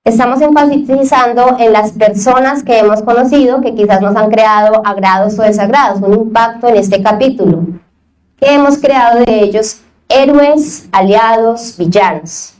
Estamos enfatizando en las personas que hemos conocido que quizás nos han creado agrados o desagrados, un impacto en este capítulo. ¿Qué hemos creado de ellos? Héroes, aliados, villanos.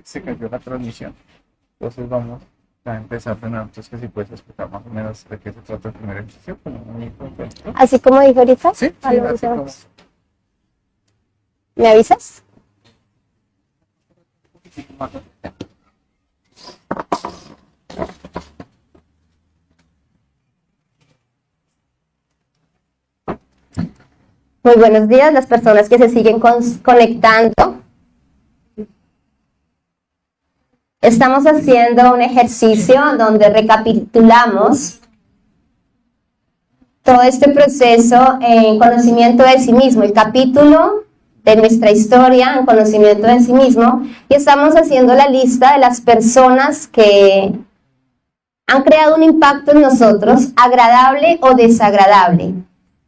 Se cayó la transmisión. Entonces vamos a empezar de nuevo. Entonces, que si puedes explicar más o menos de qué se trata el primer ejercicio. Así como dijo ahorita. Sí, sí, así como. ¿Me avisas? Muy buenos días, las personas que se siguen conectando. Estamos haciendo un ejercicio donde recapitulamos todo este proceso en conocimiento de sí mismo, el capítulo de nuestra historia en conocimiento de sí mismo, y estamos haciendo la lista de las personas que han creado un impacto en nosotros, agradable o desagradable.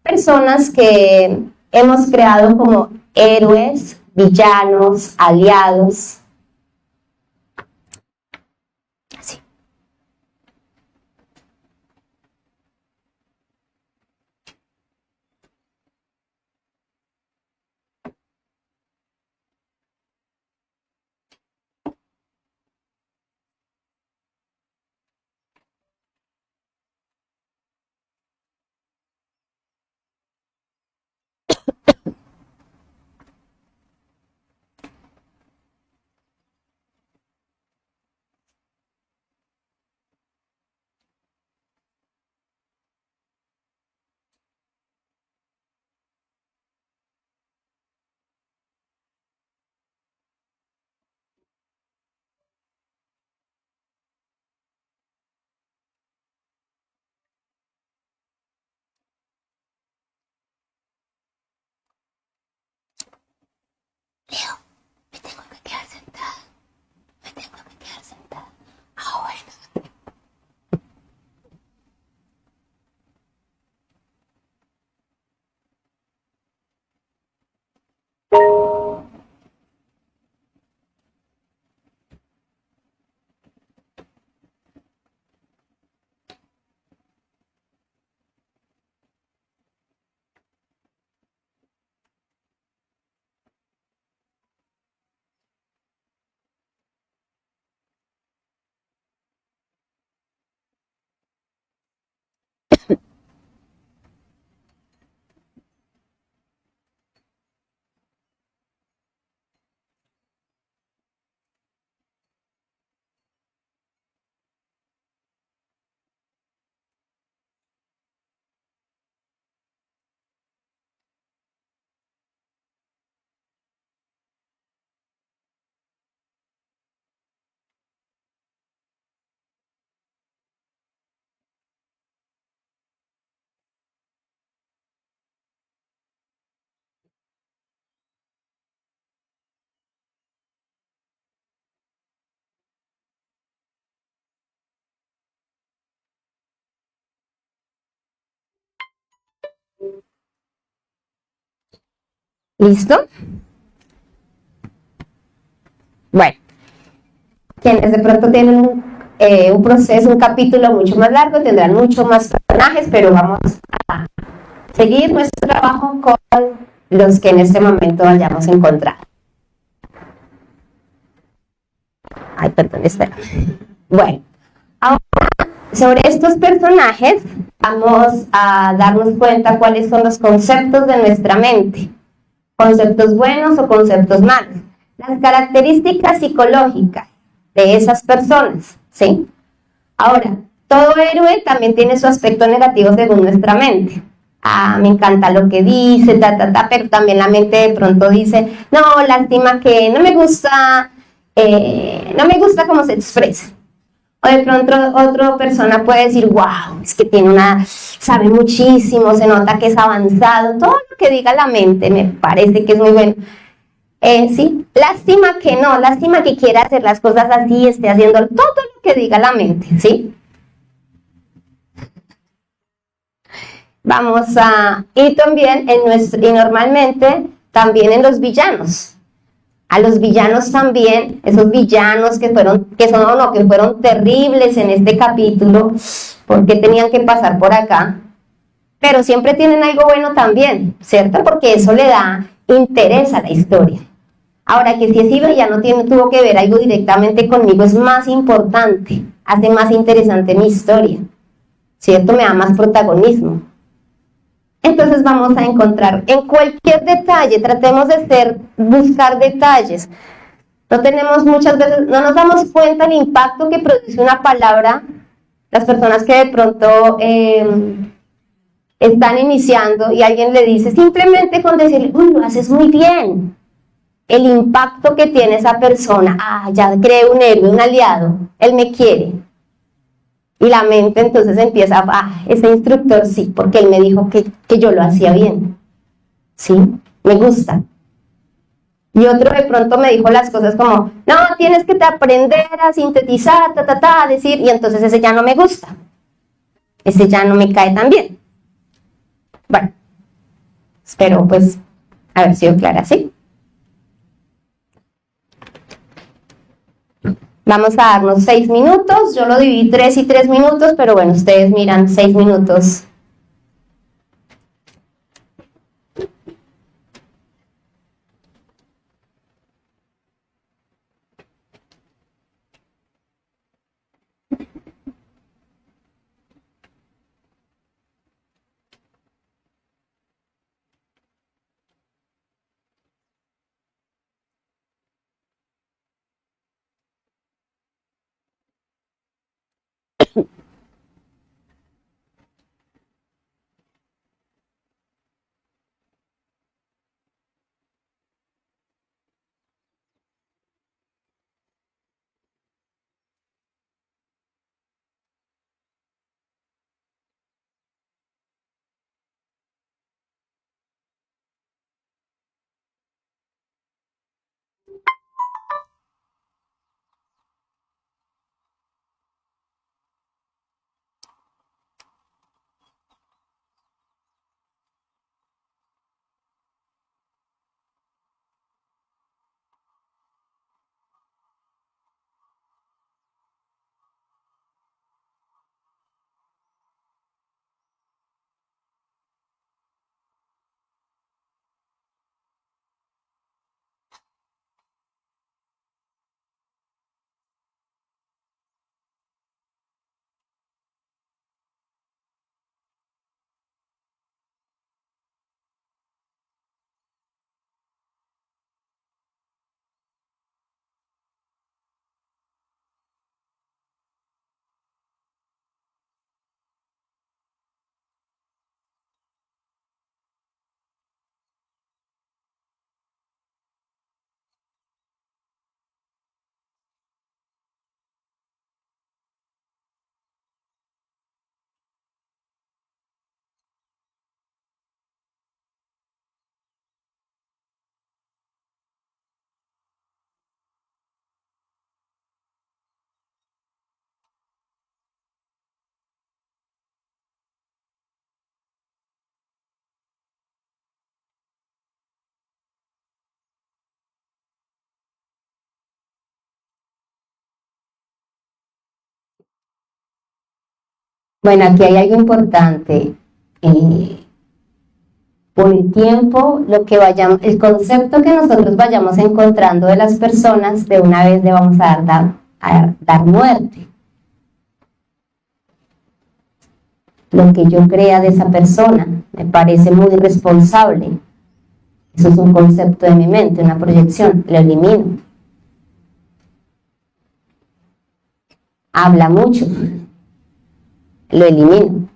Personas que hemos creado como héroes, villanos, aliados. Así. Leo, me tengo que quedar sentada. Ah, bueno. ¿Listo? Bueno, quienes de pronto tienen un proceso, un capítulo mucho más largo, tendrán mucho más personajes, pero vamos a seguir nuestro trabajo con los que en este momento hayamos encontrado. Ay, perdón, espera. Bueno, ahora sobre estos personajes vamos a darnos cuenta cuáles son los conceptos de nuestra mente. conceptos buenos o conceptos malos, las características psicológicas de esas personas, ¿sí? Ahora, todo héroe también tiene su aspecto negativo según nuestra mente. Ah, me encanta lo que dice, pero también la mente de pronto dice, no, lástima que no me gusta cómo se expresa. O de pronto otra persona puede decir, wow, es que sabe muchísimo, se nota que es avanzado, todo lo que diga la mente me parece que es muy bueno. Sí, lástima que no, lástima que quiera hacer las cosas así, esté haciendo todo lo que diga la mente, ¿sí? Y también y normalmente también en los villanos. A los villanos también, esos villanos que fueron terribles en este capítulo, porque tenían que pasar por acá, pero siempre tienen algo bueno también, ¿cierto? Porque eso le da interés a la historia. Ahora que si ese villano tuvo que ver algo directamente conmigo, es más importante, hace más interesante mi historia, ¿cierto? Me da más protagonismo. Entonces vamos a encontrar en cualquier detalle, tratemos de buscar detalles. Muchas veces, no nos damos cuenta del impacto que produce una palabra, las personas que de pronto están iniciando y alguien le dice, simplemente con decirle, uy, lo haces muy bien, el impacto que tiene esa persona, ya creé un héroe, un aliado, él me quiere. Y la mente entonces empieza, ese instructor sí, porque él me dijo que yo lo hacía bien. Sí, me gusta. Y otro de pronto me dijo las cosas como, no, tienes que aprender a sintetizar, a decir, y entonces ese ya no me gusta. Ese ya no me cae tan bien. Bueno, espero pues haber sido clara, ¿sí? Vamos a darnos 6 minutos, yo lo dividí 3 y 3 minutos, pero bueno, ustedes miran 6 minutos. Bueno, aquí hay algo importante. Por el tiempo, el concepto que nosotros vayamos encontrando de las personas, de una vez le vamos a dar muerte. Lo que yo crea de esa persona me parece muy responsable. Eso es un concepto de mi mente, una proyección, lo elimino. Habla mucho, lo elimino.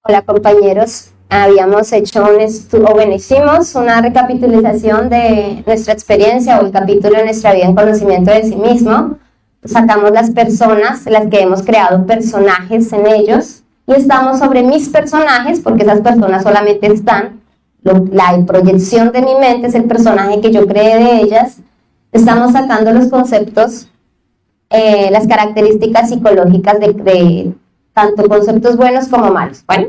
Hola compañeros, habíamos hecho hicimos una recapitulación de nuestra experiencia o el capítulo de nuestra vida en conocimiento de sí mismo. Sacamos las personas, las que hemos creado personajes en ellos, y estamos sobre mis personajes, porque esas personas solamente están, la proyección de mi mente es el personaje que yo creé de ellas. Estamos sacando los conceptos, las características psicológicas de tanto conceptos buenos como malos. Bueno,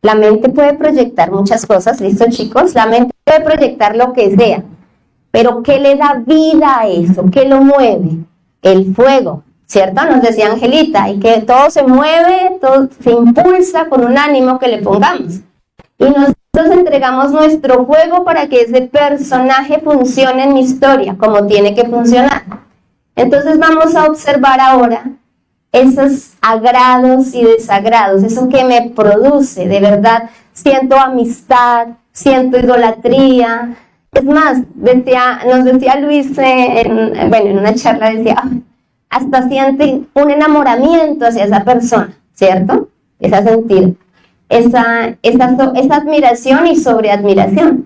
la mente puede proyectar muchas cosas, ¿listo chicos? La mente puede proyectar lo que sea, pero ¿qué le da vida a eso? ¿Qué lo mueve? El fuego, ¿cierto? Nos decía Angelita, y que todo se mueve, todo se impulsa con un ánimo que le pongamos. Y nosotros entregamos nuestro fuego para que ese personaje funcione en mi historia, como tiene que funcionar. Entonces vamos a observar ahora esos agrados y desagrados, eso que me produce, de verdad, siento amistad, siento idolatría. Es más, nos decía Luis, en una charla, decía, hasta siente un enamoramiento hacia esa persona, ¿cierto? Es a sentir esa admiración y sobreadmiración.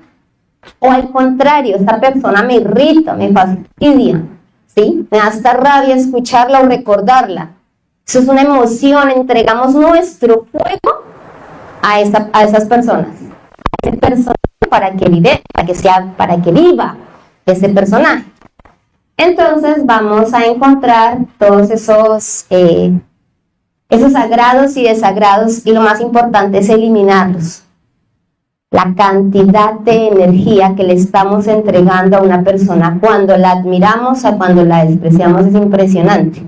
O al contrario, esta persona me irrita, me fastidia, ¿sí? Me da hasta rabia escucharla o recordarla. Eso es una emoción, entregamos nuestro fuego a esas personas, a ese personaje para que viva ese personaje. Entonces vamos a encontrar todos esos agrados y desagrados, y lo más importante es eliminarlos. La cantidad de energía que le estamos entregando a una persona cuando la admiramos a cuando la despreciamos es impresionante.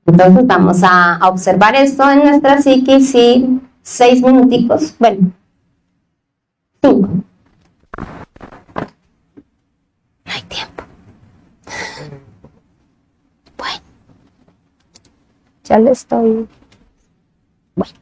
Entonces vamos a observar esto en nuestra psiquis y 6 minuticos, bueno, 5. No hay tiempo. Bueno, ya le estoy... Bueno.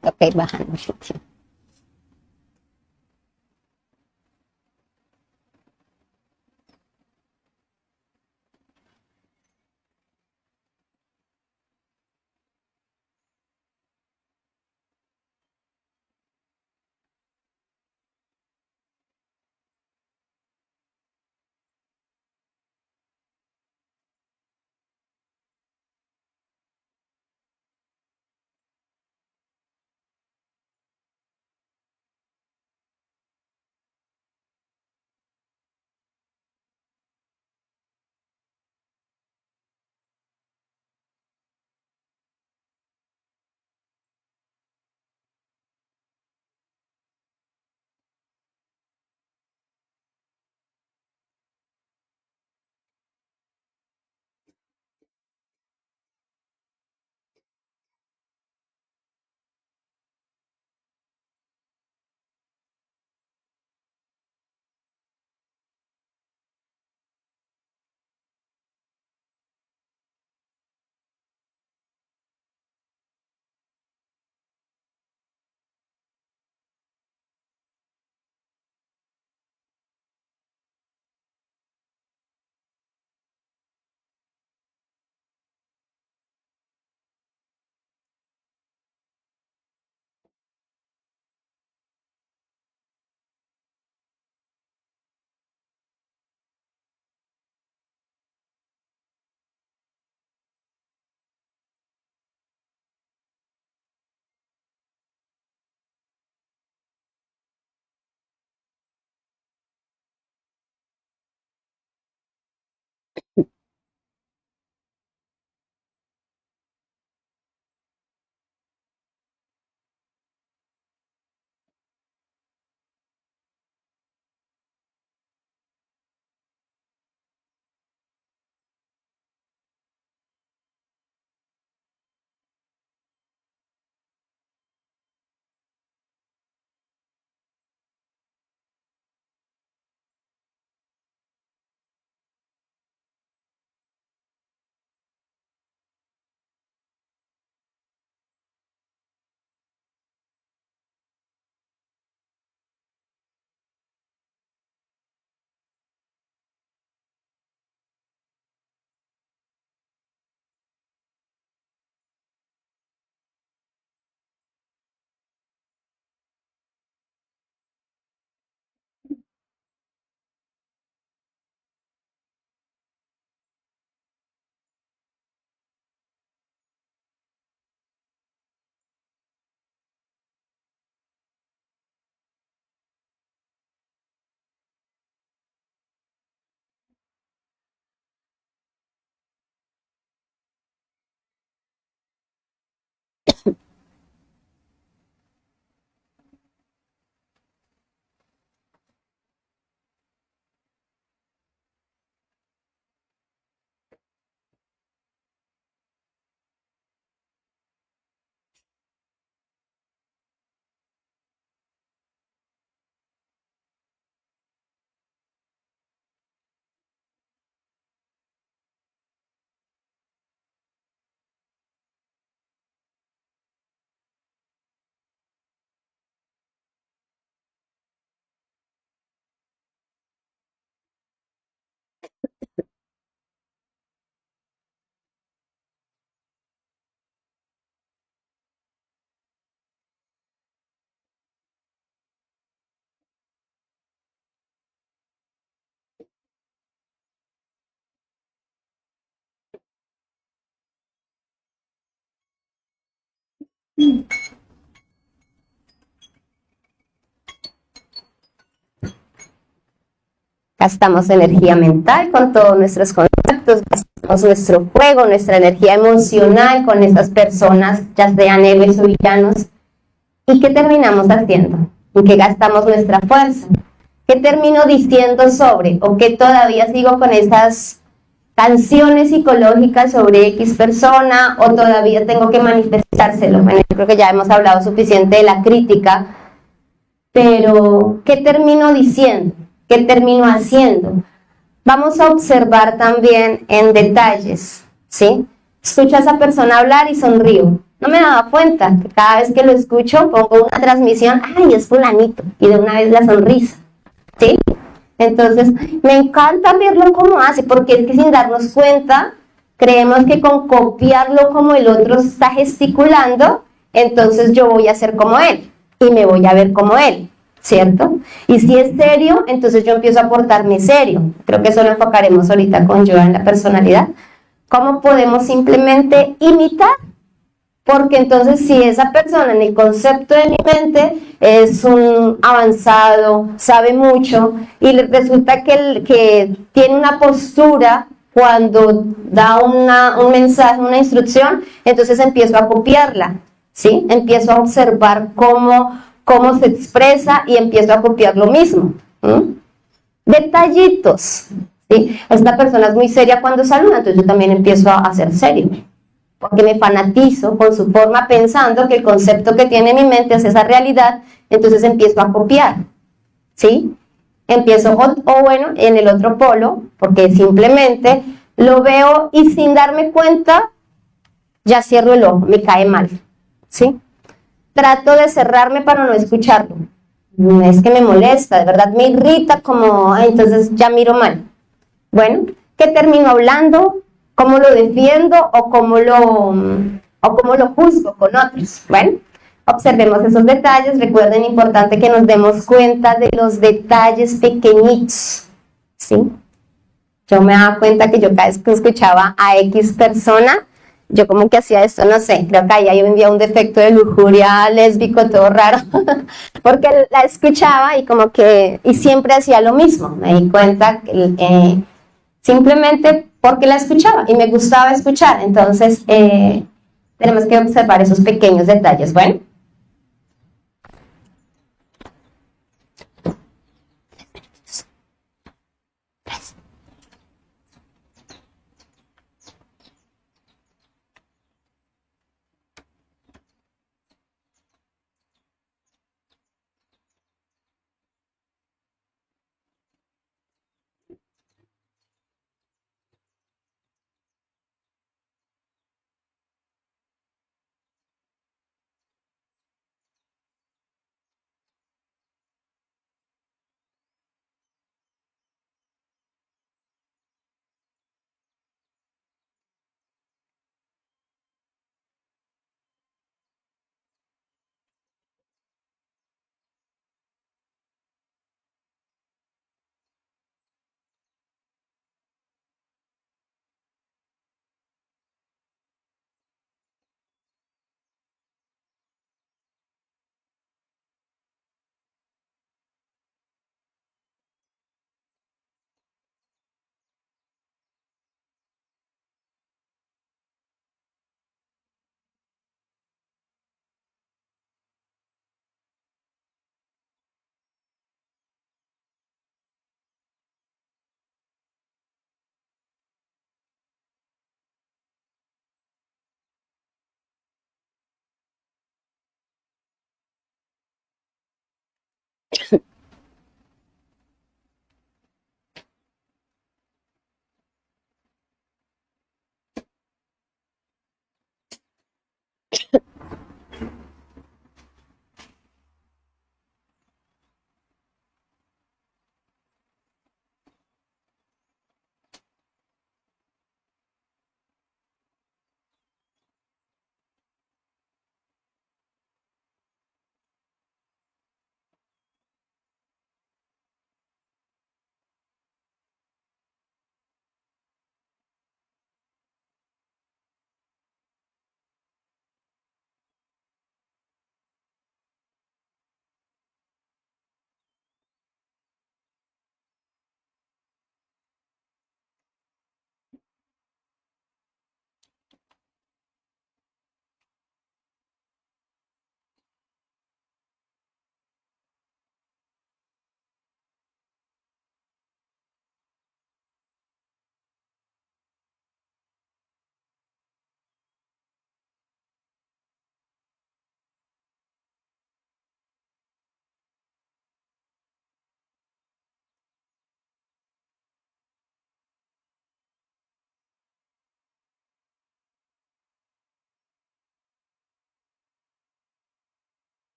Ok, bajando. Gastamos energía mental con todos nuestros contactos, gastamos nuestro fuego, nuestra energía emocional con esas personas, ya sean héroes o villanos. ¿Y qué terminamos haciendo? ¿En qué gastamos nuestra fuerza? ¿Qué termino diciendo sobre? ¿O qué todavía sigo con esas canciones psicológicas sobre X persona? ¿O todavía tengo que manifestárselo? Bueno, yo creo que ya hemos hablado suficiente de la crítica, pero ¿qué termino diciendo? ¿Qué termino haciendo? Vamos a observar también en detalles, ¿sí? Escucho a esa persona hablar y sonrío. No me daba cuenta que cada vez que lo escucho pongo una transmisión, ¡ay, es fulanito! Y de una vez la sonrisa, ¿sí? Entonces, me encanta verlo como hace, porque es que sin darnos cuenta, creemos que con copiarlo como el otro está gesticulando, entonces yo voy a ser como él y me voy a ver como él, ¿cierto? Y si es serio, entonces yo empiezo a portarme serio. Creo que eso lo enfocaremos ahorita con Joa en la personalidad. ¿Cómo podemos simplemente imitar? Porque entonces si esa persona en el concepto de mi mente es un avanzado, sabe mucho, y resulta que tiene una postura cuando da un mensaje, una instrucción, entonces empiezo a copiarla, ¿sí? Empiezo a observar cómo se expresa y empiezo a copiar lo mismo. Detallitos, ¿sí? Esta persona es muy seria cuando saluda, entonces yo también empiezo a ser serio, porque me fanatizo con su forma pensando que el concepto que tiene en mi mente es esa realidad, entonces empiezo a copiar, ¿sí? Empiezo, o bueno, en el otro polo, porque simplemente lo veo y sin darme cuenta, ya cierro el ojo, me cae mal, ¿sí? Trato de cerrarme para no escucharlo. No es que me molesta, de verdad me irrita como, entonces ya miro mal. Bueno, ¿qué termino hablando? ¿Cómo lo defiendo o cómo lo juzgo con otros? Bueno, observemos esos detalles. Recuerden, importante que nos demos cuenta de los detalles pequeñitos, ¿sí? Yo me daba cuenta que yo cada vez que escuchaba a X persona, yo como que hacía esto, no sé, creo que ahí hay un día un defecto de lujuria lésbico todo raro, porque la escuchaba y como que, y siempre hacía lo mismo. Me di cuenta que simplemente porque la escuchaba y me gustaba escuchar. Entonces, tenemos que observar esos pequeños detalles. Bueno.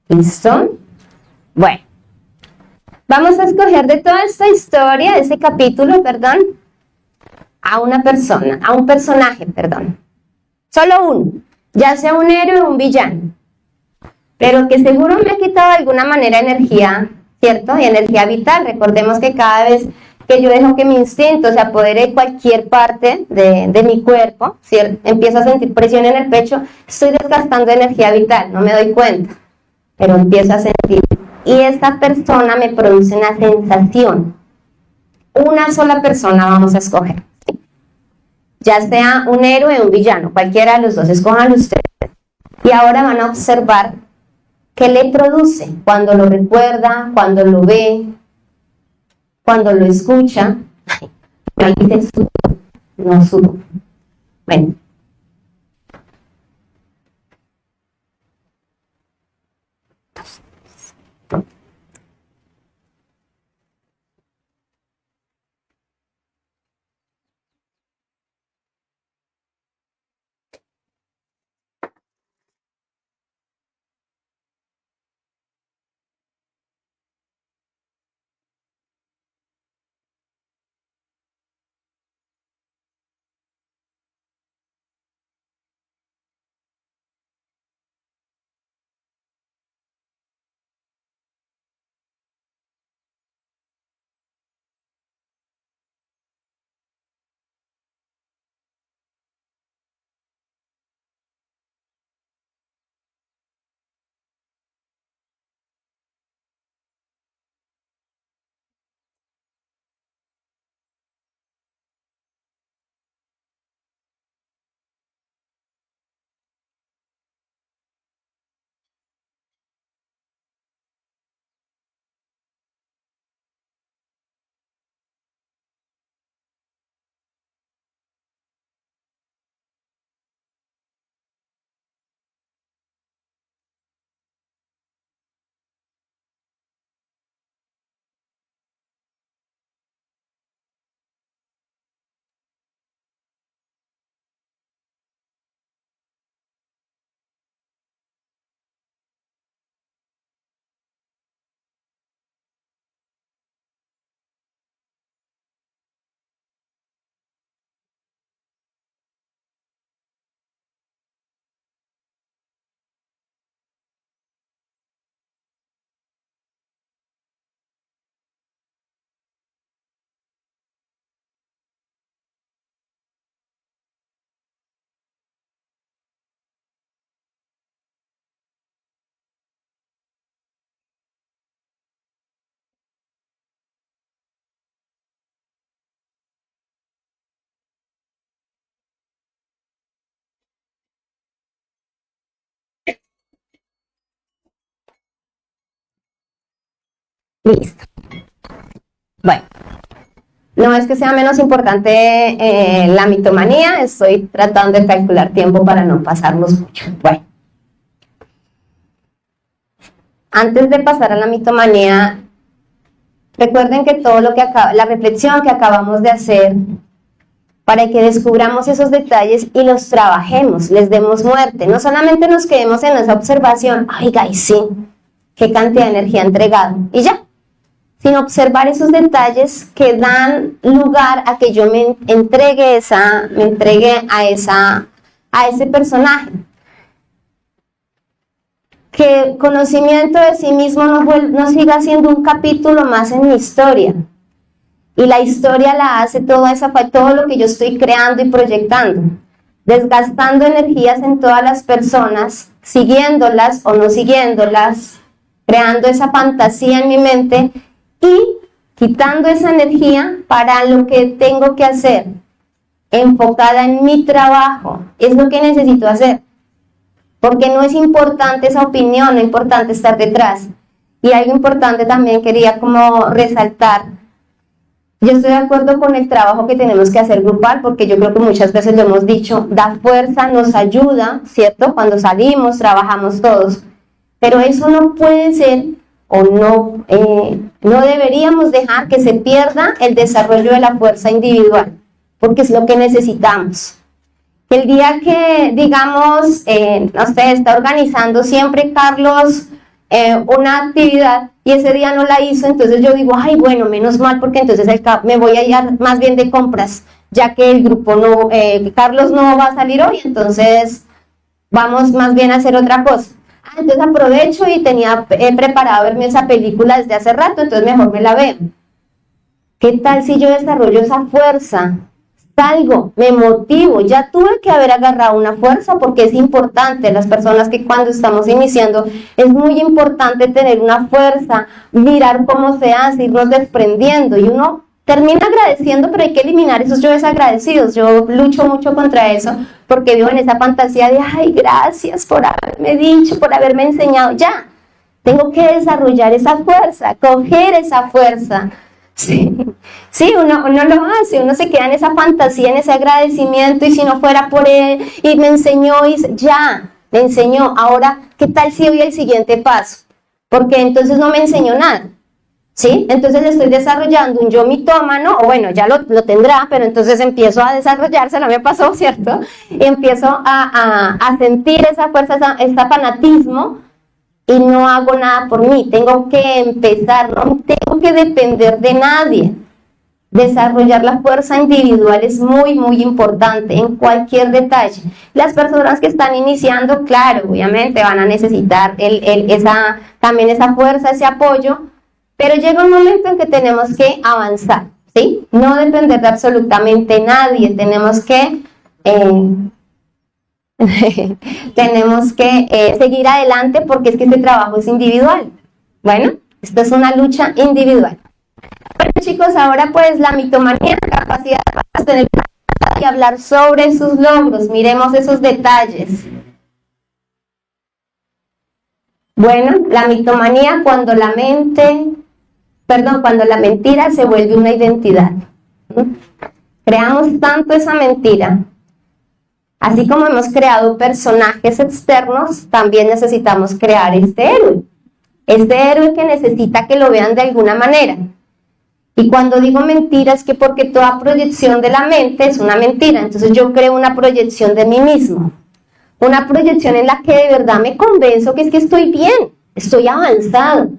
¿Listo? Bueno, vamos a escoger de toda esta historia, de este capítulo, perdón, a una persona, a un personaje, perdón. Solo uno, ya sea un héroe o un villano, pero que seguro me ha quitado de alguna manera energía, ¿cierto? Y energía vital. Recordemos que cada vez que yo dejo que mi instinto se apodere de cualquier parte de mi cuerpo, ¿cierto? Empiezo a sentir presión en el pecho, estoy desgastando energía vital, no me doy cuenta, pero empiezo a sentir. Y esta persona me produce una sensación. Una sola persona vamos a escoger, ¿sí? Ya sea un héroe o un villano, cualquiera de los dos, escojan ustedes. Y ahora van a observar qué le produce cuando lo recuerda, cuando lo ve, cuando lo escucha. Ahí dice sudor, no sudor. Bueno. Listo. Bueno, no es que sea menos importante la mitomanía, estoy tratando de calcular tiempo para no pasarnos mucho. Bueno, antes de pasar a la mitomanía, recuerden que todo lo que la reflexión que acabamos de hacer, para que descubramos esos detalles y los trabajemos, les demos muerte, no solamente nos quedemos en esa observación, oiga, y sí, qué cantidad de energía entregado, y ya, sino observar esos detalles que dan lugar a que yo me entregue a ese personaje. Que conocimiento de sí mismo no siga siendo un capítulo más en mi historia. Y la historia la hace todo lo que yo estoy creando y proyectando, desgastando energías en todas las personas, siguiéndolas o no siguiéndolas, creando esa fantasía en mi mente y quitando esa energía para lo que tengo que hacer, enfocada en mi trabajo, es lo que necesito hacer, porque no es importante esa opinión, no es importante estar detrás. Y algo importante también quería como resaltar, yo estoy de acuerdo con el trabajo que tenemos que hacer grupal, porque yo creo que muchas veces lo hemos dicho, da fuerza, nos ayuda, ¿cierto? Cuando salimos, trabajamos todos, pero eso no puede ser o no deberíamos dejar que se pierda el desarrollo de la fuerza individual, porque es lo que necesitamos. El día que, digamos, no sé, está organizando siempre Carlos una actividad y ese día no la hizo, entonces yo digo, ay, bueno, menos mal, porque entonces me voy a ir más bien de compras, ya que el grupo no, Carlos no va a salir hoy, entonces vamos más bien a hacer otra cosa. Entonces aprovecho y tenía preparado verme esa película desde hace rato, entonces mejor me la veo. ¿Qué tal si yo desarrollo esa fuerza? Salgo, me motivo, ya tuve que haber agarrado una fuerza porque es importante, las personas que cuando estamos iniciando, es muy importante tener una fuerza, mirar cómo se hace, irnos desprendiendo y uno termina agradeciendo, pero hay que eliminar esos yo desagradecidos. Yo lucho mucho contra eso porque vivo en esa fantasía de, ay, gracias por haberme dicho, por haberme enseñado, ya, tengo que desarrollar esa fuerza, coger esa fuerza. Sí, sí, uno lo hace, uno se queda en esa fantasía, en ese agradecimiento, y si no fuera por él, y me enseñó, y ya, me enseñó, ahora, ¿qué tal si doy el siguiente paso? Porque entonces no me enseñó nada, ¿sí? Entonces estoy desarrollando un yo mitómano, o bueno, ya lo tendrá, pero entonces empiezo a desarrollarse, no me pasó, ¿cierto? Y empiezo a sentir esa fuerza, ese fanatismo, y no hago nada por mí, tengo que empezar, no tengo que depender de nadie. Desarrollar la fuerza individual es muy, muy importante en cualquier detalle. Las personas que están iniciando, claro, obviamente van a necesitar también esa fuerza, ese apoyo, pero llega un momento en que tenemos que avanzar, ¿sí? No depender de absolutamente nadie, tenemos que seguir adelante porque es que este trabajo es individual. Bueno, esto es una lucha individual. Bueno, chicos, ahora pues la mitomanía, la capacidad para tener y hablar sobre sus logros. Miremos esos detalles. Bueno, la mitomanía cuando la mentira se vuelve una identidad. Creamos tanto esa mentira. Así como hemos creado personajes externos, también necesitamos crear este héroe que necesita que lo vean de alguna manera. Y cuando digo mentira es que porque toda proyección de la mente es una mentira, entonces yo creo una proyección de mí mismo, una proyección en la que de verdad me convenzo que es que estoy bien, estoy avanzado.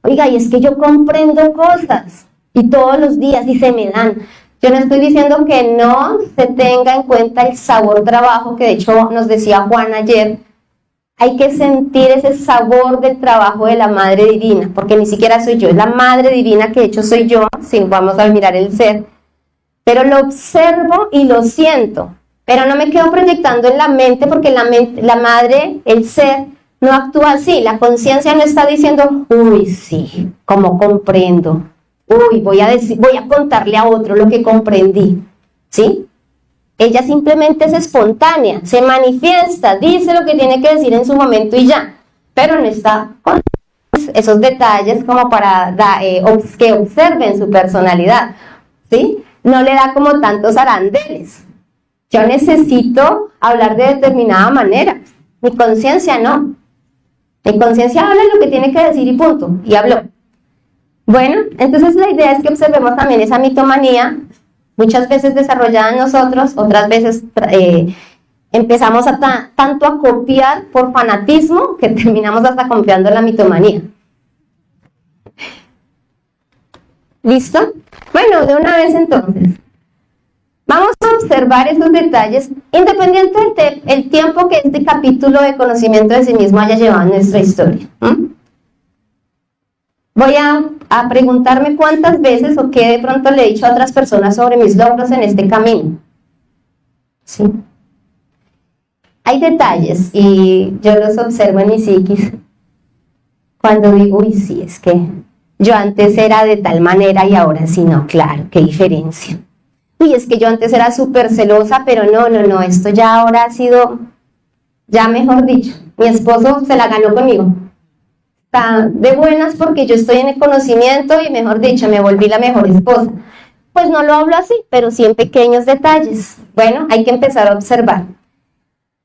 Oiga, y es que yo comprendo cosas y todos los días y se me dan. Yo no estoy diciendo que no se tenga en cuenta el sabor trabajo, que de hecho nos decía Juan ayer, hay que sentir ese sabor del trabajo de la Madre Divina, porque ni siquiera soy yo, es la Madre Divina que de hecho soy yo, si vamos a mirar el ser, pero lo observo y lo siento, pero no me quedo proyectando en la mente, porque la Madre, el ser, no actúa así, la conciencia no está diciendo, uy, sí, como comprendo. Uy, voy a contarle a otro lo que comprendí, ¿sí? Ella simplemente es espontánea, se manifiesta, dice lo que tiene que decir en su momento y ya, pero no está con esos detalles como para que observen su personalidad, ¿sí? No le da como tantos arandeles. Yo necesito hablar de determinada manera, mi conciencia no. Mi conciencia habla lo que tiene que decir y punto, y habló. Bueno, entonces la idea es que observemos también esa mitomanía, muchas veces desarrollada en nosotros, otras veces empezamos tanto a copiar por fanatismo que terminamos hasta copiando la mitomanía. ¿Listo? Bueno, de una vez entonces. Vamos a observar esos detalles, independiente del tiempo que este capítulo de conocimiento de sí mismo haya llevado en nuestra historia. Voy a preguntarme cuántas veces o qué de pronto le he dicho a otras personas sobre mis logros en este camino. ¿Sí? Hay detalles y yo los observo en mi psiquis cuando digo, uy, sí, es que yo antes era de tal manera y ahora sí, no, claro, qué diferencia. Uy, es que yo antes era súper celosa, pero no, esto ya ahora ha sido, ya mejor dicho, mi esposo se la ganó conmigo. Está de buenas porque yo estoy en el conocimiento y mejor dicho, me volví la mejor esposa. Pues no lo hablo así, pero sí en pequeños detalles. Bueno, hay que empezar a observar,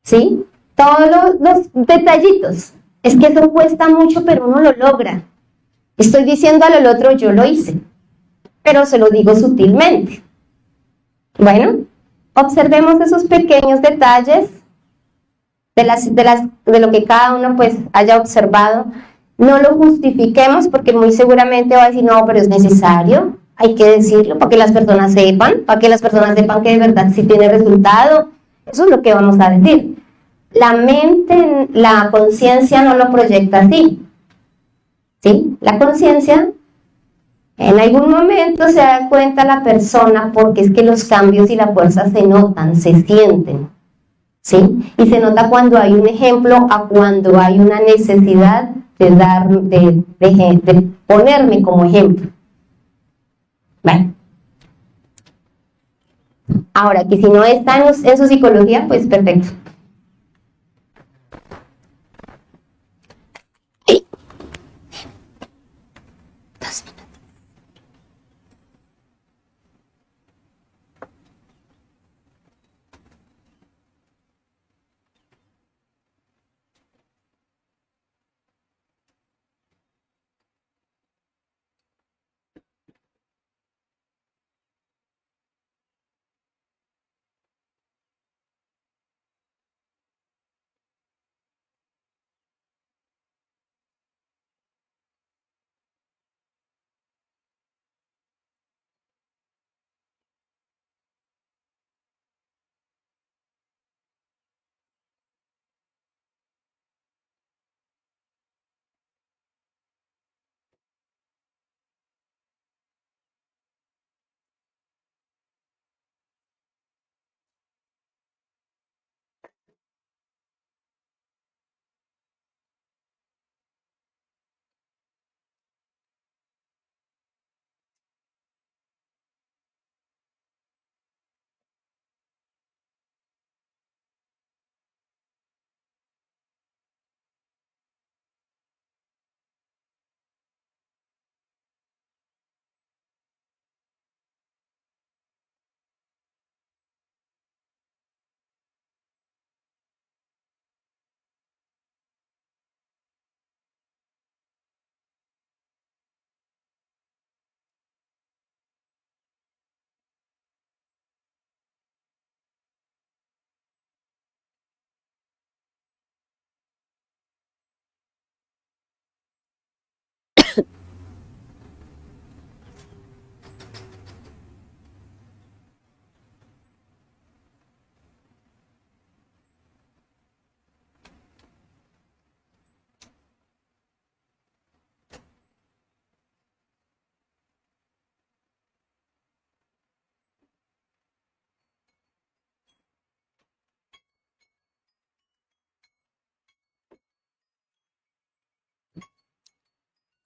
¿sí? Todos los detallitos. Es que eso cuesta mucho, pero uno lo logra. Estoy diciendo al otro, yo lo hice, pero se lo digo sutilmente. Bueno, observemos esos pequeños detalles de lo que cada uno pues haya observado. No lo justifiquemos porque muy seguramente va a decir, no, pero es necesario, hay que decirlo para que las personas sepan, que de verdad sí tiene resultado. Eso es lo que vamos a decir. La mente, la conciencia no lo proyecta así, ¿sí? La conciencia, en algún momento se da cuenta la persona porque es que los cambios y la fuerza se notan, se sienten, ¿sí? Y se nota cuando hay un ejemplo a cuando hay una necesidad de ponerme como ejemplo. Bueno. Ahora, que si no está en su psicología, pues perfecto. Sí.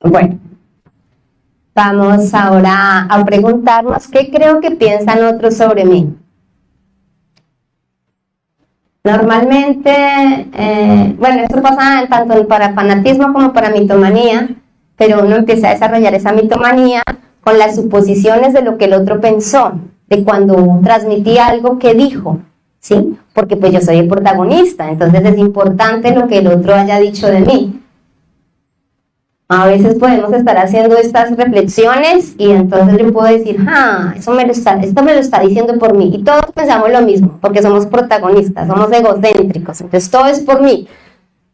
Bueno, vamos ahora a preguntarnos qué creo que piensan otros sobre mí. Normalmente, bueno, esto pasa tanto para fanatismo como para mitomanía, pero uno empieza a desarrollar esa mitomanía con las suposiciones de lo que el otro pensó, de cuando transmití algo que dijo, ¿sí? Porque pues yo soy el protagonista, entonces es importante lo que el otro haya dicho de mí. A veces podemos estar haciendo estas reflexiones y entonces yo puedo decir, esto me lo está diciendo por mí. Y todos pensamos lo mismo, porque somos protagonistas, somos egocéntricos, entonces todo es por mí.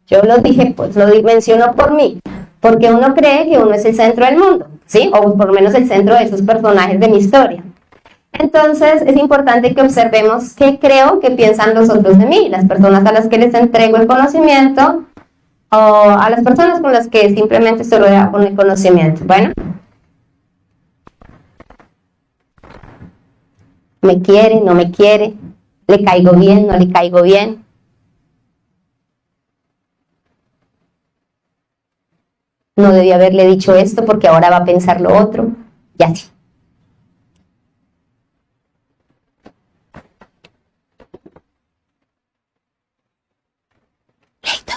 Yo lo dije, pues lo menciono por mí, porque uno cree que uno es el centro del mundo, ¿sí? O por lo menos el centro de esos personajes de mi historia. Entonces es importante que observemos qué creo que piensan los otros de mí, las personas a las que les entrego el conocimiento, o a las personas con las que simplemente se rodea con el conocimiento. Bueno, me quiere, no me quiere, le caigo bien, no le caigo bien. No debí haberle dicho esto porque ahora va a pensar lo otro, y así. Listo.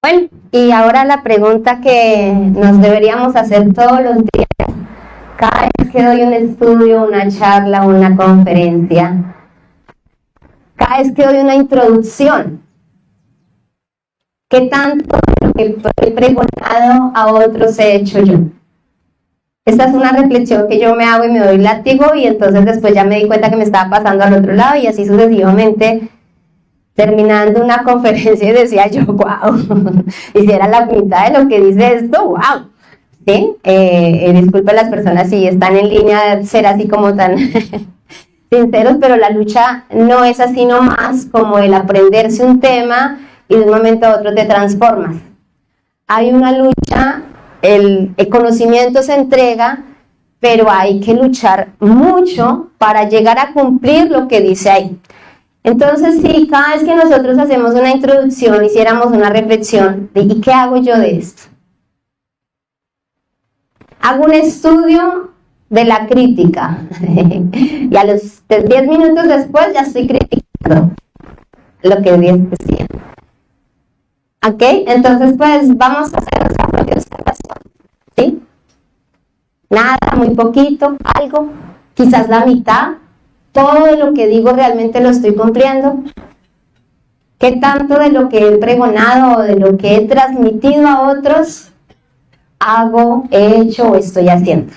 Bueno, y ahora la pregunta que nos deberíamos hacer todos los días, cada vez que doy un estudio, una charla, una conferencia, cada vez que doy una introducción, ¿qué tanto de lo que he pregonado a otros he hecho yo? Esta es una reflexión que yo me hago y me doy látigo, y entonces después ya me di cuenta que me estaba pasando al otro lado, y así sucesivamente, terminando una conferencia, y decía yo, wow, y si era la mitad de lo que dice esto, wow. ¿Sí? Disculpen las personas si están en línea de ser así como tan sinceros, pero la lucha no es así nomás como el aprenderse un tema y de un momento a otro te transformas. Hay una lucha, el conocimiento se entrega, pero hay que luchar mucho para llegar a cumplir lo que dice ahí. Entonces, si cada vez que nosotros hacemos una introducción, hiciéramos una reflexión de ¿y qué hago yo de esto? Hago un estudio de la crítica y a los 10 minutos después ya estoy criticando lo que Dios decía. ¿Ok? Entonces, pues vamos a hacer nuestra propia observación. ¿Sí? Nada, muy poquito, algo, quizás la mitad. Todo de lo que digo realmente lo estoy cumpliendo. ¿Qué tanto de lo que he pregonado o de lo que he transmitido a otros hago, he hecho o estoy haciendo?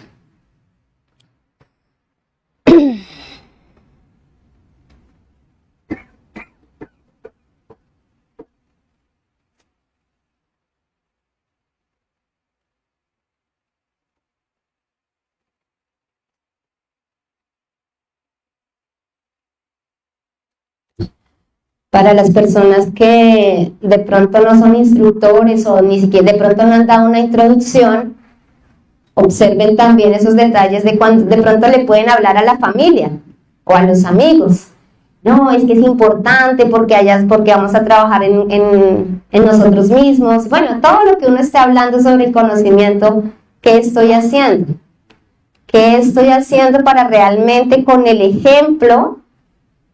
Para las personas que de pronto no son instructores o ni siquiera de pronto no han dado una introducción, observen también esos detalles de cuando de pronto le pueden hablar a la familia o a los amigos. No, es que es importante porque vamos a trabajar en nosotros mismos. Bueno, todo lo que uno esté hablando sobre el conocimiento, ¿qué estoy haciendo? ¿Qué estoy haciendo para realmente con el ejemplo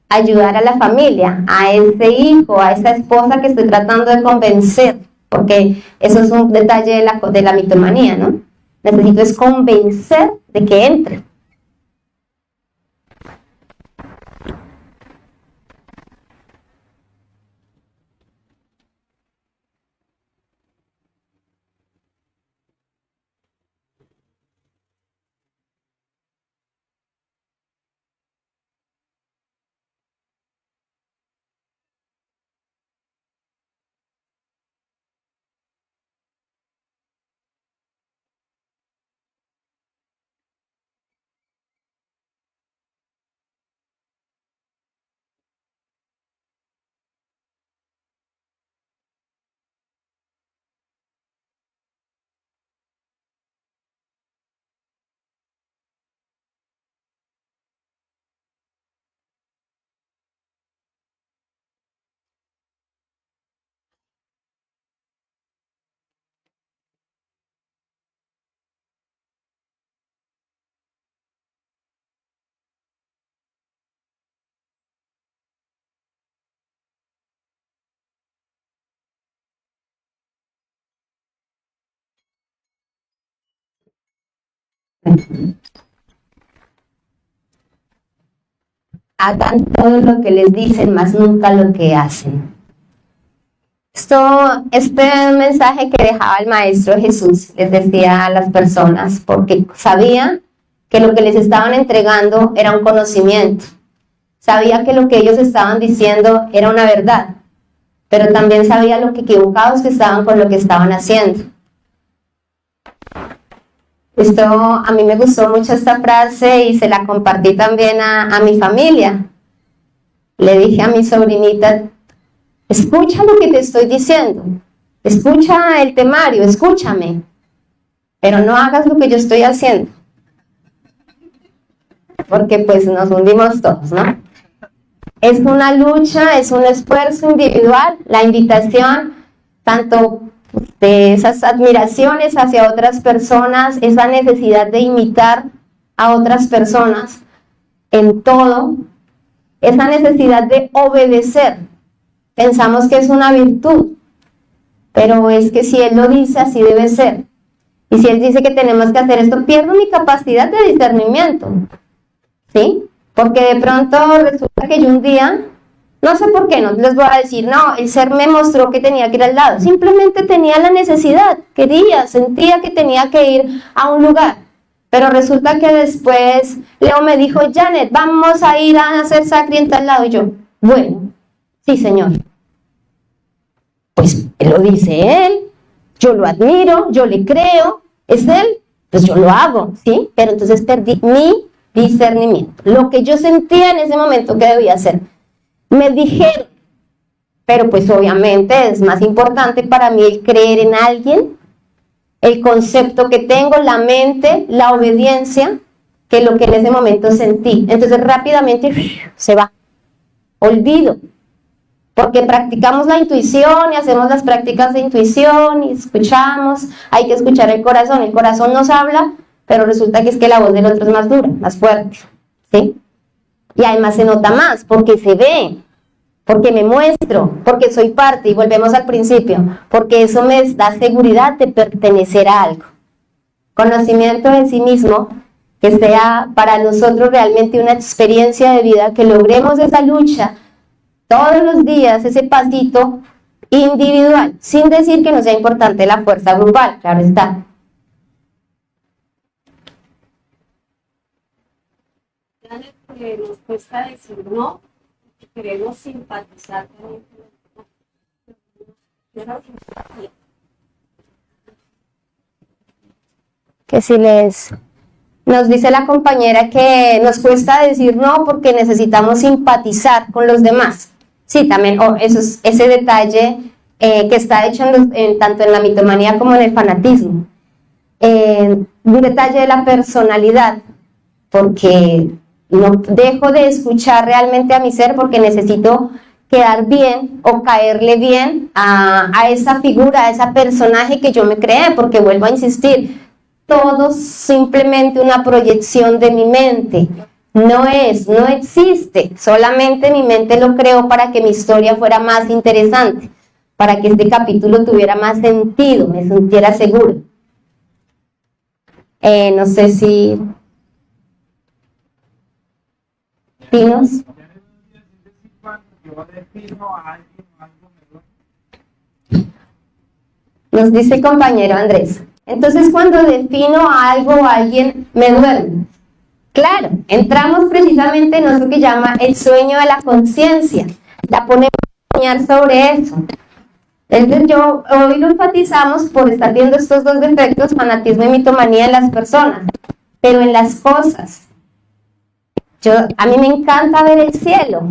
ayudar a la familia, a ese hijo, a esa esposa que estoy tratando de convencer? Porque eso es un detalle de la mitomanía, ¿no? Necesito es convencer de que entre. Hagan todo lo que les dicen, más nunca lo que hacen. Este mensaje que dejaba el Maestro Jesús les decía a las personas, porque sabía que lo que les estaban entregando era un conocimiento, sabía que lo que ellos estaban diciendo era una verdad, pero también sabía lo que equivocados que estaban con lo que estaban haciendo. A mí me gustó mucho esta frase y se la compartí también a mi familia. Le dije a mi sobrinita, escucha lo que te estoy diciendo, escucha el temario, escúchame, pero no hagas lo que yo estoy haciendo, porque pues nos hundimos todos, ¿no? Es una lucha, es un esfuerzo individual, la invitación, tanto de esas admiraciones hacia otras personas, esa necesidad de imitar a otras personas en todo, esa necesidad de obedecer. Pensamos que es una virtud, pero es que si Él lo dice, así debe ser. Y si Él dice que tenemos que hacer esto, pierdo mi capacidad de discernimiento, ¿sí? Porque de pronto resulta que yo un día, no sé por qué, no les voy a decir, no, el ser me mostró que tenía que ir al lado, simplemente tenía la necesidad, quería, sentía que tenía que ir a un lugar, pero resulta que después Leo me dijo, Janet, vamos a ir a hacer sacri en tal lado, y yo, bueno, sí señor, pues lo dice Él, yo lo admiro, yo le creo, es Él, pues yo lo hago, ¿sí? Pero entonces perdí mi discernimiento, lo que yo sentía en ese momento que debía hacer. Me dijeron, pero pues obviamente es más importante para mí el creer en alguien, el concepto que tengo, la mente, la obediencia, que lo que en ese momento sentí. Entonces rápidamente se va, olvido, porque practicamos la intuición y hacemos las prácticas de intuición y escuchamos, hay que escuchar el corazón nos habla, pero resulta que es que la voz del otro es más dura, más fuerte, ¿sí? Y además se nota más, porque se ve, porque me muestro, porque soy parte, y volvemos al principio, porque eso me da seguridad de pertenecer a algo. Conocimiento de sí mismo, que sea para nosotros realmente una experiencia de vida, que logremos esa lucha todos los días, ese pasito individual, sin decir que no sea importante la fuerza grupal, claro está. Que nos cuesta decir no, que queremos simpatizar con el. Que si nos dice la compañera que nos cuesta decir no porque necesitamos simpatizar con los demás. Sí, también eso es ese detalle que está hecho tanto en la mitomanía como en el fanatismo. Un detalle de la personalidad, porque no dejo de escuchar realmente a mi ser porque necesito quedar bien o caerle bien a esa figura, a ese personaje que yo me creé, porque vuelvo a insistir, todo simplemente una proyección de mi mente, no existe, solamente mi mente lo creó para que mi historia fuera más interesante, para que este capítulo tuviera más sentido, me sintiera seguro. No sé si... ¿Pinos? Nos dice el compañero Andrés. Entonces, cuando defino a algo o a alguien, me duermo. Claro, entramos precisamente en eso que llama el sueño de la conciencia. La ponemos a soñar sobre eso. Entonces, hoy lo enfatizamos por estar viendo estos dos defectos, fanatismo y mitomanía en las personas, pero en las cosas. A mí me encanta ver el cielo,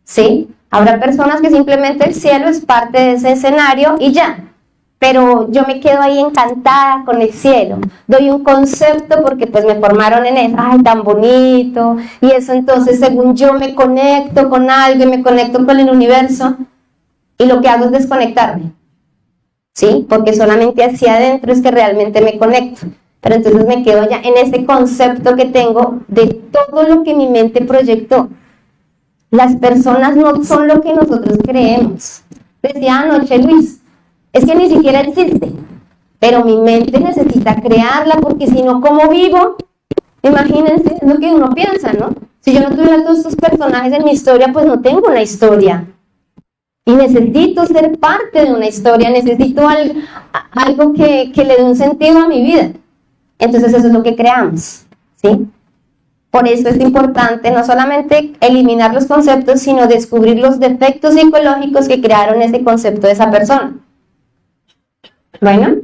¿sí? Habrá personas que simplemente el cielo es parte de ese escenario y ya. Pero yo me quedo ahí encantada con el cielo, doy un concepto porque pues me formaron en eso, ay, tan bonito, y eso entonces según yo me conecto con algo y me conecto con el universo, y lo que hago es desconectarme, ¿sí? Porque solamente hacia adentro es que realmente me conecto, pero entonces me quedo ya en ese concepto que tengo de todo lo que mi mente proyectó. Las personas no son lo que nosotros creemos. Decía anoche Luis, es que ni siquiera existe, pero mi mente necesita crearla porque si no, ¿cómo vivo? Imagínense, es lo que uno piensa, ¿no? Si yo no tuviera todos estos personajes en mi historia, pues no tengo una historia. Y necesito ser parte de una historia, necesito algo que le dé un sentido a mi vida. Entonces eso es lo que creamos, ¿sí? Por eso es importante no solamente eliminar los conceptos, sino descubrir los defectos psicológicos que crearon ese concepto de esa persona. Bueno,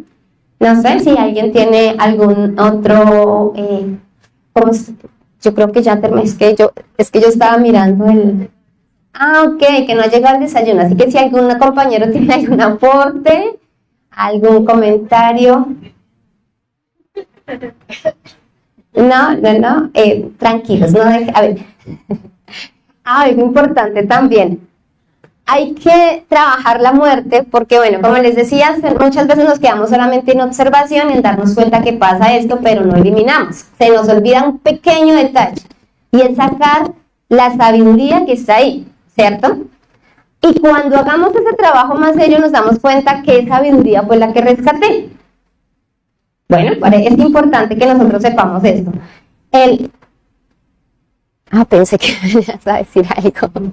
no sé si alguien tiene algún otro, yo creo que ya terminé, es que yo estaba mirando ok, que no ha llegado el desayuno, así que si algún compañero tiene algún aporte, algún comentario. No, tranquilos, no deje, a ver, algo importante también. Hay que trabajar la muerte porque, bueno, como les decía, muchas veces nos quedamos solamente en observación, en darnos cuenta que pasa esto, pero no eliminamos. Se nos olvida un pequeño detalle y es sacar la sabiduría que está ahí, ¿cierto? Y cuando hagamos ese trabajo más serio nos damos cuenta que sabiduría fue la que rescaté. Bueno, es importante que nosotros sepamos esto. Pensé que me ibas a decir algo.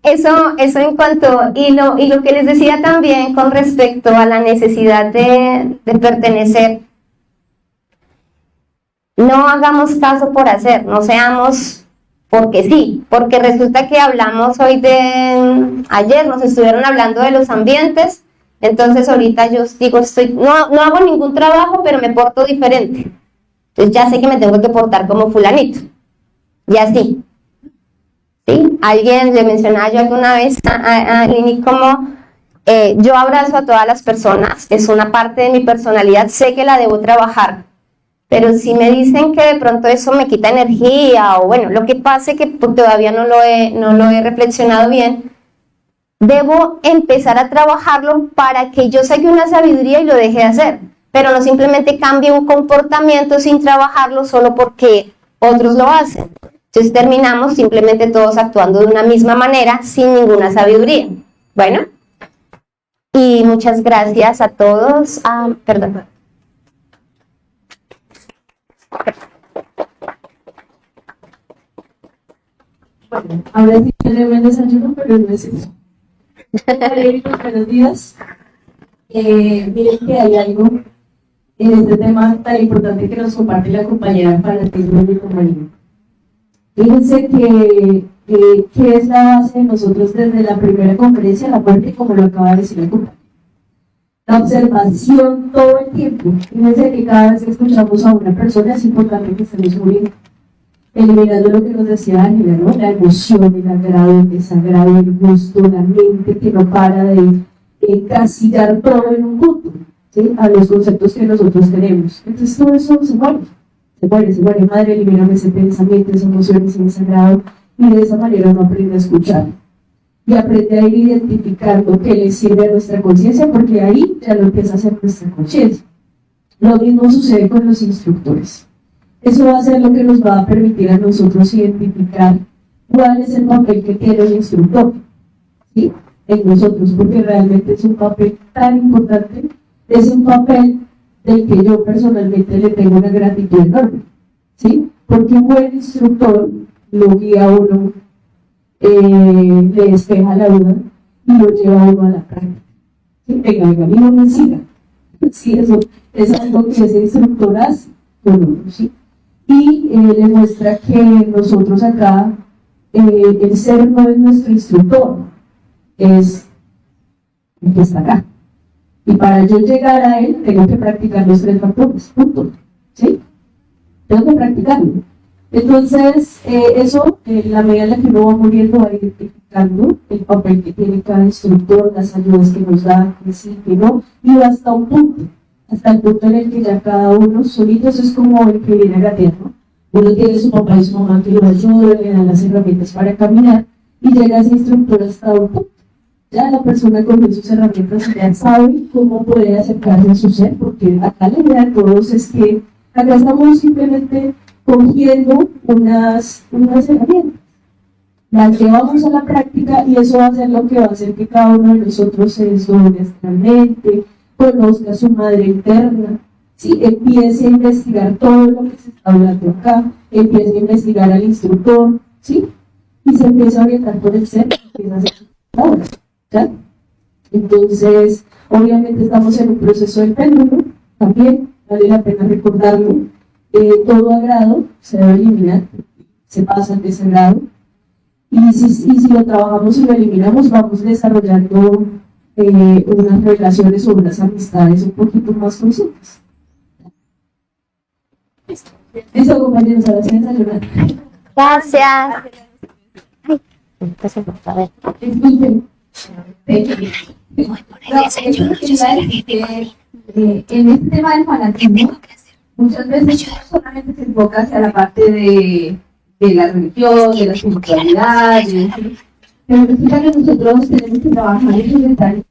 Eso en cuanto, y lo que les decía también con respecto a la necesidad de pertenecer. No hagamos caso por hacer, no seamos porque sí, porque resulta que hablamos hoy ayer nos estuvieron hablando de los ambientes, entonces ahorita yo digo, no hago ningún trabajo, pero me porto diferente. Entonces ya sé que me tengo que portar como fulanito. Y así. ¿Sí? Alguien le mencionaba yo alguna vez a Lini como yo abrazo a todas las personas, es una parte de mi personalidad, sé que la debo trabajar. Pero si me dicen que de pronto eso me quita energía, o bueno, lo que pase que todavía no lo he reflexionado bien, debo empezar a trabajarlo para que yo saque una sabiduría y lo deje de hacer. Pero no simplemente cambie un comportamiento sin trabajarlo solo porque otros lo hacen. Entonces terminamos simplemente todos actuando de una misma manera sin ninguna sabiduría. Bueno, y muchas gracias a todos. Perdón. Bueno, ahora sí que le buen desayuno, pero no es eso. Buenos días. Miren que hay algo en este tema tan importante que nos comparte la compañera fanatismo y comunidad. Fíjense que es la base de nosotros desde la primera conferencia, la parte como lo acaba de decir el compañero. La observación todo el tiempo. Fíjense que cada vez que escuchamos a una persona es importante que estemos muy eliminando lo que nos decía Ángela, ¿no? La emoción, el agrado, el desagrado, el gusto, la mente que no para de encasillar todo en un punto, ¿sí? A los conceptos que nosotros tenemos. Entonces todo eso se muere. Madre, elimíname ese pensamiento, esa emoción, ese desagrado, y de esa manera uno aprende a escuchar. Y aprende a ir identificando qué le sirve a nuestra conciencia, porque ahí ya lo empieza a hacer nuestra conciencia. Lo mismo sucede con los instructores. Eso va a ser lo que nos va a permitir a nosotros identificar cuál es el papel que tiene el instructor, ¿sí? En nosotros, porque realmente es un papel tan importante, es un papel del que yo personalmente le tengo una gratitud enorme, ¿sí? Porque un buen instructor lo guía a uno, le despeja la duda y lo lleva a uno a la práctica. ¿Sí? Venga, no me siga. Sí, eso es algo que ese instructor hace con uno, ¿sí? Y le muestra que nosotros acá, el ser no es nuestro instructor, es el que está acá. Y para yo llegar a él, tengo que practicar los 3 factores, punto. ¿Sí? Tengo que practicarlo. Entonces, eso, en la medida en la que uno va muriendo, va identificando el papel que tiene cada instructor, las ayudas que nos da, que sí, que no, y va hasta un punto. Hasta el punto en el que ya cada uno solito, eso es como el que viene a gatear, ¿no? Uno tiene su papá y su mamá que lo ayudan, le dan las herramientas para caminar, y llega ese instructor hasta un punto. Ya la persona con sus herramientas ya sabe cómo puede acercarse a su ser, porque acá la idea de todos es que acá estamos simplemente cogiendo unas herramientas. Las llevamos a la práctica y eso va a ser lo que va a hacer que cada uno de nosotros se desdoble astralmente, conozca su madre interna, ¿sí? Empiece a investigar todo lo que se está hablando acá, empiece a investigar al instructor, ¿sí? Y se empieza a orientar por el ser, empieza a hacer ahora, ¿ya? Entonces, obviamente estamos en un proceso del péndulo, también vale la pena recordarlo. Todo agrado se debe eliminar, se pasa al desagrado, y si lo trabajamos y lo eliminamos, vamos desarrollando unas relaciones o unas amistades un poquito más conscientes. Listo, compañeros, ahora sí desayunar. Gracias. Ay, entonces, a ver. Disculpen. En este tema del fanatismo, muchas veces solamente se enfoca hacia la parte de la religión, de la espiritualidad, pero resulta que nosotros tenemos que trabajar en esos detalles,